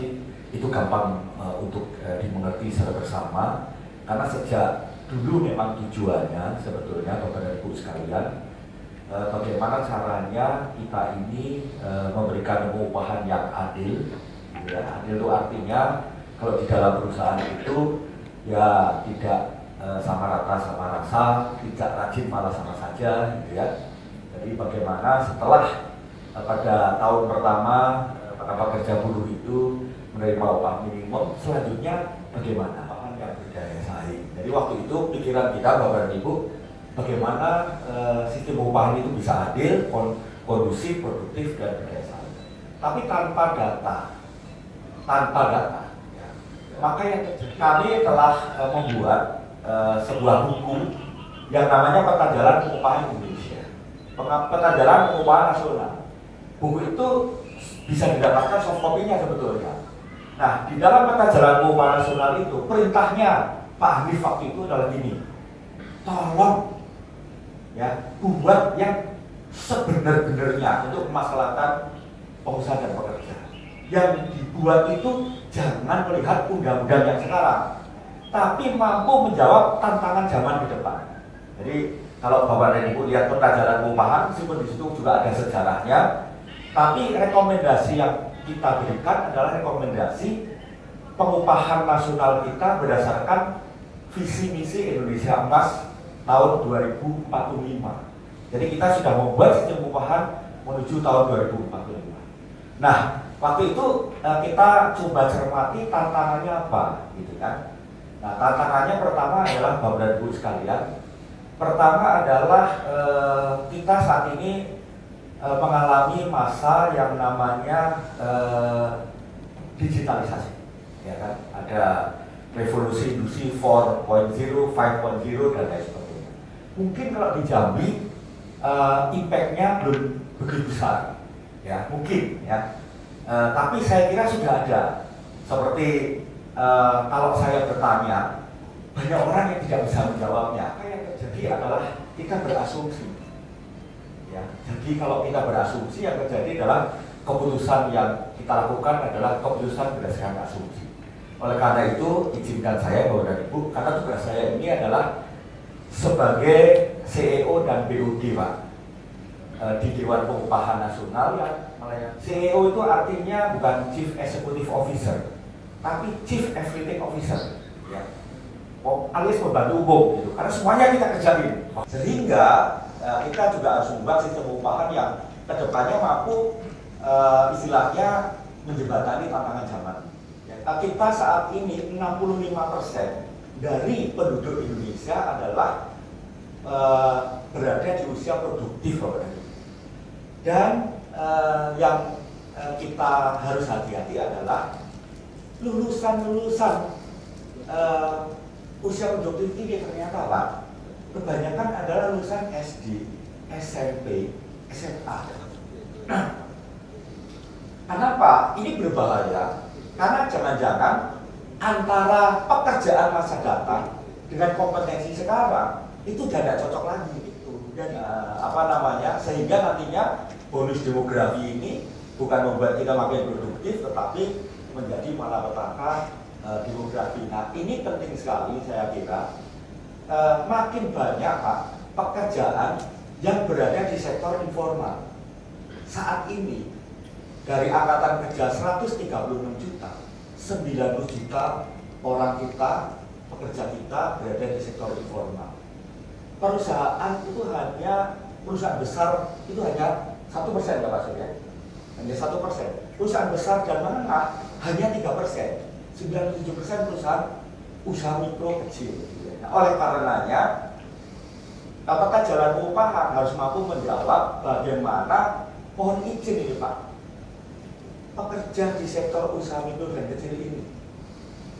sih itu gampang untuk dimengerti secara bersama, karena sejak dulu memang tujuannya sebetulnya Bapak dan Ibu sekalian, bagaimana caranya kita ini memberikan pengupahan yang adil. Ya, adil itu artinya kalau di dalam perusahaan itu ya tidak sama rata sama rasa, tidak rajin malah sama saja, gitu ya. Jadi bagaimana setelah pada tahun pertama para pekerja buruh itu menerima upah minimum, selanjutnya bagaimana upah yang berdaya saing. Jadi waktu itu pikiran kita Bapak dan Ibu, bagaimana sistem upah itu bisa adil, kondusif, produktif dan berdaya saing. Tapi tanpa data, ya. Maka yang kami telah membuat sebuah buku yang namanya Peta Jalan Pengupahan Indonesia, Peta Jalan Pengupahan Nasional. Buku itu bisa didapatkan soft copy-nya sebetulnya. Nah, di dalam Peta Jalan Pengupahan Nasional itu, perintahnya Pak Hanif waktu itu adalah gini, tolong ya buat yang sebenar-benarnya untuk kemaslahatan pengusaha dan pekerja. Yang dibuat itu jangan melihat undang-undang yang sekarang, tapi mampu menjawab tantangan zaman ke depan. Jadi kalau Bapak dan Ibu lihat Peta Jalan Pengupahan, meskipun di situ juga ada sejarahnya, tapi rekomendasi yang kita berikan adalah rekomendasi pengupahan nasional kita berdasarkan visi misi Indonesia Emas tahun 2045. Jadi kita sudah membuat sistem pengupahan menuju tahun 2045. Nah, waktu itu kita coba cermati tantangannya apa, gitu kan? Nah, tantangannya pertama adalah Bapak dan Ibu sekalian. Pertama adalah kita saat ini mengalami masa yang namanya digitalisasi, ya kan? Ada revolusi industri 4.0, 5.0 dan lain sebagainya. Mungkin kalau di Jambi impact-nya belum begitu besar, ya mungkin, ya. Tapi saya kira sudah ada. Seperti kalau saya bertanya, banyak orang yang tidak bisa menjawabnya. Apa yang terjadi adalah kita berasumsi. Ya, jadi kalau kita berasumsi, yang terjadi adalah keputusan yang kita lakukan adalah keputusan berdasarkan asumsi. Oleh karena itu, izinkan saya Bapak dan Ibu, karena tugas saya ini adalah sebagai CEO dan BOD Pak di Dewan Pengupahan Nasional yang melayani. CEO itu artinya bukan Chief Executive Officer, tapi Chief Everything Officer, ya. Alias pembantu umum gitu. Karena semuanya kita kerjain. Sehingga kita juga harus membuat sistem pengupahan yang kedepannya mampu istilahnya menjembatani tantangan zaman. Ya, kita saat ini 65% dari penduduk Indonesia adalah berada di usia produktif, dan yang kita harus hati-hati adalah lulusan usia produktif tinggi ternyata Pak, kebanyakan adalah lulusan SD, SMP, SMA. Kenapa? Ini berbahaya karena jangan-jangan antara pekerjaan masa datang dengan kompetensi sekarang itu udah tidak cocok lagi gitu. Dan sehingga nantinya bonus demografi ini bukan membuat kita makin produktif, tetapi menjadi malapetaka demografi. Nah, ini penting sekali saya kira. Makin banyak Pak pekerjaan yang berada di sektor informal. Saat ini dari angkatan kerja 136 juta, 90 juta orang kita, pekerja kita berada di sektor informal. Perusahaan itu perusahaan besar itu hanya 1% Bapak Surya, hanya 1%. Perusahaan besar dan menengah hanya 3%. 97% perusahaan usaha mikro kecil. Nah, oleh karenanya, apakah jalan pengupahan harus mampu menjawab bagaimana, mohon izin ini Pak, pekerja di sektor usaha mikro dan kecil ini,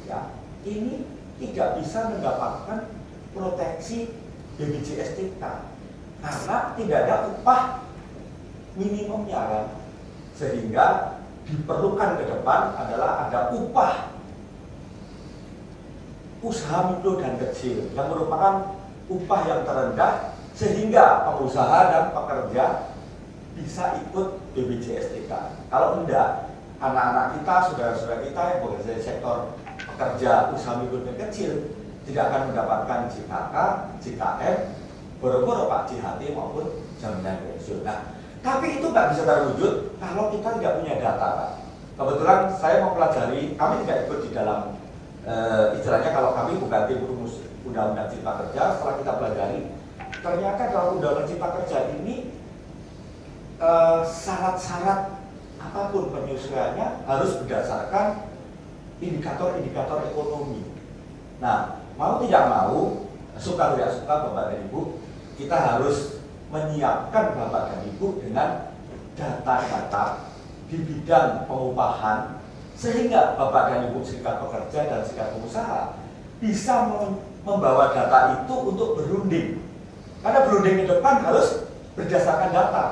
ya, ini tidak bisa mendapatkan proteksi BPJS kita karena tidak ada upah minimumnya kan, sehingga diperlukan ke depan adalah ada upah usaha mikro dan kecil yang merupakan upah yang terendah sehingga pengusaha dan pekerja bisa ikut BPJS TK. Kalau enggak, anak-anak kita, saudara-saudara kita yang bekerja di sektor pekerja usaha mikro dan kecil tidak akan mendapatkan JKK, JKM, boro-boro Pak JHT maupun jaminan pensiun. Nah, tapi itu nggak bisa terwujud kalau kita tidak punya data, Pak. Kebetulan saya mau pelajari, kami tidak ikut di dalam istilahnya kalau kami bukan tim rumus undang-undang cipta kerja. Setelah kita pelajari, ternyata kalau undang-undang cipta kerja ini syarat-syarat apapun penyesuaiannya harus berdasarkan indikator-indikator ekonomi. Nah, mau tidak mau, suka tidak suka Bapak dan Ibu, kita harus menyiapkan Bapak dan Ibu dengan data-data di bidang pengupahan, sehingga Bapak dan Ibu serikat pekerja dan serikat pengusaha bisa membawa data itu untuk berunding. Karena berunding di depan harus berdasarkan data.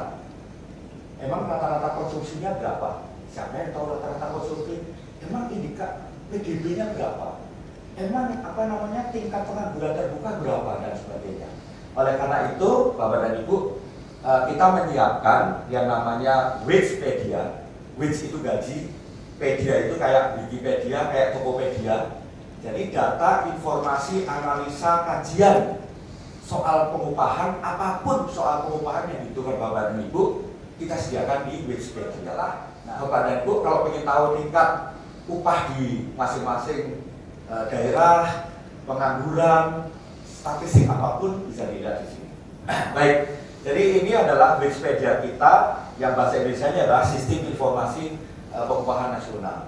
Emang rata-rata konsumsinya berapa? Siapa yang tahu rata-rata konsumsi? Emang indikator PDB-nya berapa? Emang tingkat pengangguran terbuka berapa dan sebagainya. Oleh karena itu, Bapak dan Ibu, kita menyiapkan yang namanya Wikipedia. Wage itu gaji, pedia itu kayak Wikipedia, kayak Tokopedia. Jadi data, informasi, analisa, kajian soal pengupahan, apapun soal pengupahan yang dibutuhkan Bapak dan Ibu, kita sediakan di Wikipedia lah. Nah, Bapak dan Ibu kalau ingin tahu tingkat upah di masing-masing daerah, pengangguran, statistik apapun bisa dilihat di sini. Baik, jadi ini adalah Wikipedia kita yang bahasa Indonesia-nya adalah Sistem Informasi Pengupahan Nasional.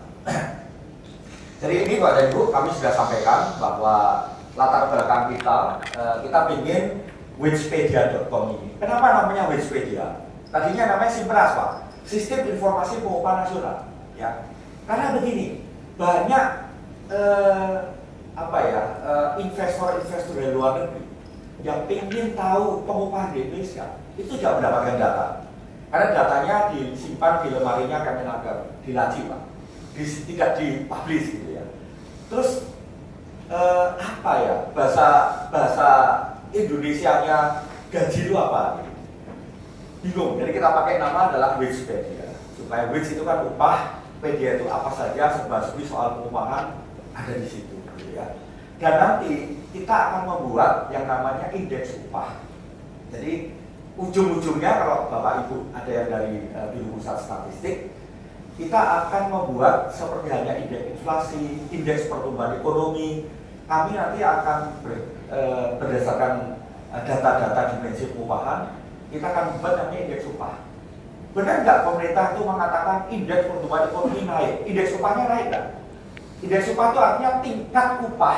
Jadi ini Bapak dan Ibu, kami sudah sampaikan bahwa latar belakang kita ingin Wikipedia.com ini. Kenapa namanya Wikipedia? Tadinya namanya Simpenas, Pak, Sistem Informasi Pengupahan Nasional. Ya, karena begini, banyak investor-investor dari luar negeri yang ingin tahu pengupahan di Indonesia itu tidak mendapatkan data. Karena datanya disimpan di lemarinya Kemenaker, di laci, Pak, tidak dipublish gitu ya. Terus bahasa Indonesianya gaji itu apa? Bingung. Jadi kita pakai nama adalah Wikipedia. Supaya Wix itu kan upah, pedia itu apa saja, serba-serbi soal pengupahan ada di situ, gitu ya. Dan nanti kita akan membuat yang namanya indeks upah. Jadi ujung-ujungnya kalau Bapak Ibu ada yang dari Biro Pusat Statistik, kita akan membuat seperti hanya indeks inflasi, indeks pertumbuhan ekonomi. Kami nanti akan berdasarkan data-data dimensi pengupahan, kita akan membuat namanya indeks upah. Benar nggak pemerintah itu mengatakan indeks pertumbuhan ekonomi naik, indeks upahnya naik nggak? Indeks upah itu artinya tingkat upah